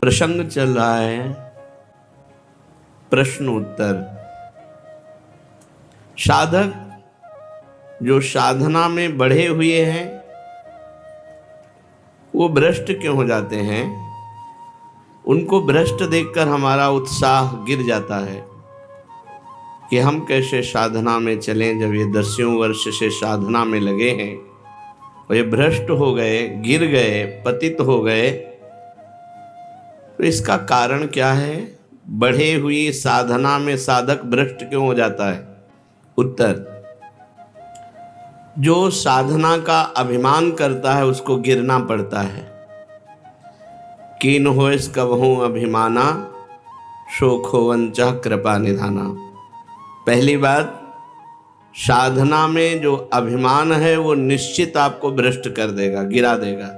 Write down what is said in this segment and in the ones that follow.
प्रसंग चल रहा है प्रश्न उत्तर। साधक जो साधना में बढ़े हुए हैं वो भ्रष्ट क्यों हो जाते हैं? उनको भ्रष्ट देखकर हमारा उत्साह गिर जाता है कि हम कैसे साधना में चलें, जब ये 10 वर्ष से साधना में लगे हैं और ये भ्रष्ट हो गए, गिर गए, पतित हो गए। तो इसका कारण क्या है? बढ़े हुई साधना में साधक भ्रष्ट क्यों हो जाता है? उत्तर, जो साधना का अभिमान करता है उसको गिरना पड़ता है। कीन होइस कबहू अभिमाना, शोक होवंच कृपा निधाना। पहली बात, साधना में जो अभिमान है वो निश्चित आपको भ्रष्ट कर देगा, गिरा देगा।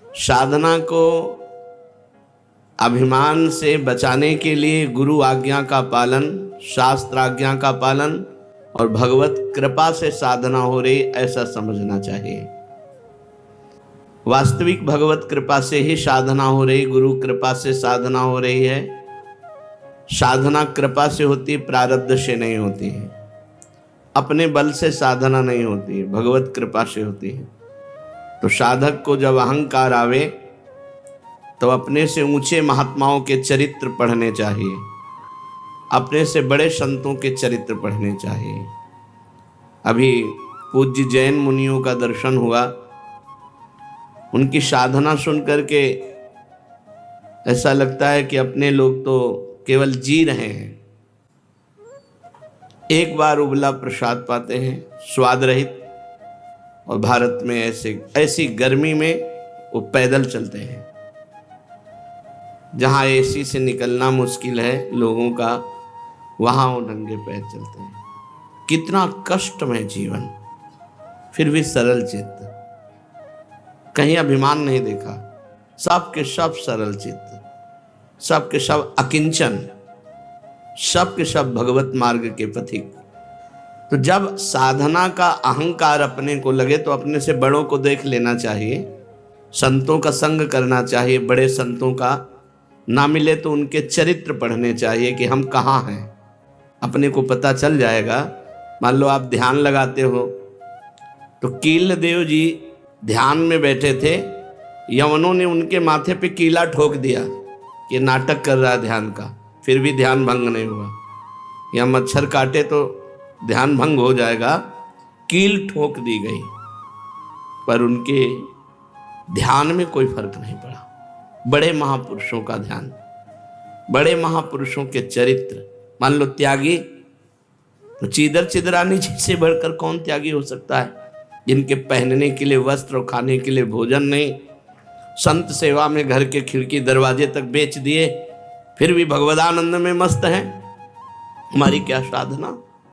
साधना को अभिमान से बचाने के लिए गुरु आज्ञा का पालन, शास्त्र आज्ञा का पालन और भगवत कृपा से साधना हो रही, ऐसा समझना चाहिए। वास्तविक भगवत कृपा से ही साधना हो रही, गुरु कृपा से साधना हो रही है। साधना कृपा से होती, प्रारब्ध से नहीं होती है। अपने बल से साधना नहीं होती है, भगवत कृपा से होती है। तो साधक को जब अहंकार आवे तो अपने से ऊंचे महात्माओं के चरित्र पढ़ने चाहिए, अपने से बड़े संतों के चरित्र पढ़ने चाहिए। अभी पूज्य जैन मुनियों का दर्शन हुआ, उनकी साधना सुन करके ऐसा लगता है कि अपने लोग तो केवल जी रहे हैं। एक बार उबला प्रसाद पाते हैं, स्वाद रहित, और भारत में ऐसी गर्मी में वो पैदल चलते हैं। जहाँ एसी से निकलना मुश्किल है लोगों का, वहाँ वो नंगे पैर चलते हैं। कितना कष्टमय जीवन, फिर भी सरल चित्त, कहीं अभिमान नहीं देखा। सब के सब सरल चित्त, सब के सब अकिंचन, सब के सब भगवत मार्ग के पथिक। तो जब साधना का अहंकार अपने को लगे तो अपने से बड़ों को देख लेना चाहिए, संतों का संग करना चाहिए। बड़े संतों का ना मिले तो उनके चरित्र पढ़ने चाहिए कि हम कहाँ हैं, अपने को पता चल जाएगा। मान लो आप ध्यान लगाते हो तो कील देव जी ध्यान में बैठे थे, यवनों ने उनके माथे पे कीला ठोक दिया कि नाटक कर रहा है ध्यान का, फिर भी ध्यान भंग नहीं हुआ। या मच्छर काटे तो ध्यान भंग हो जाएगा, कील ठोक दी गई, पर उनके ध्यान में कोई फर्क नहीं पड़ा। बड़े महापुरुषों का ध्यान, बड़े महापुरुषों के चरित्र। मान लो त्यागी, तो चीदर चिदरानी जी से बढ़कर कौन त्यागी हो सकता है, जिनके पहनने के लिए वस्त्र और खाने के लिए भोजन नहीं, संत सेवा में घर के खिड़की दरवाजे तक बेच दिए, फिर भी भगवदानंद में मस्त हैं। हमारी क्या साधना।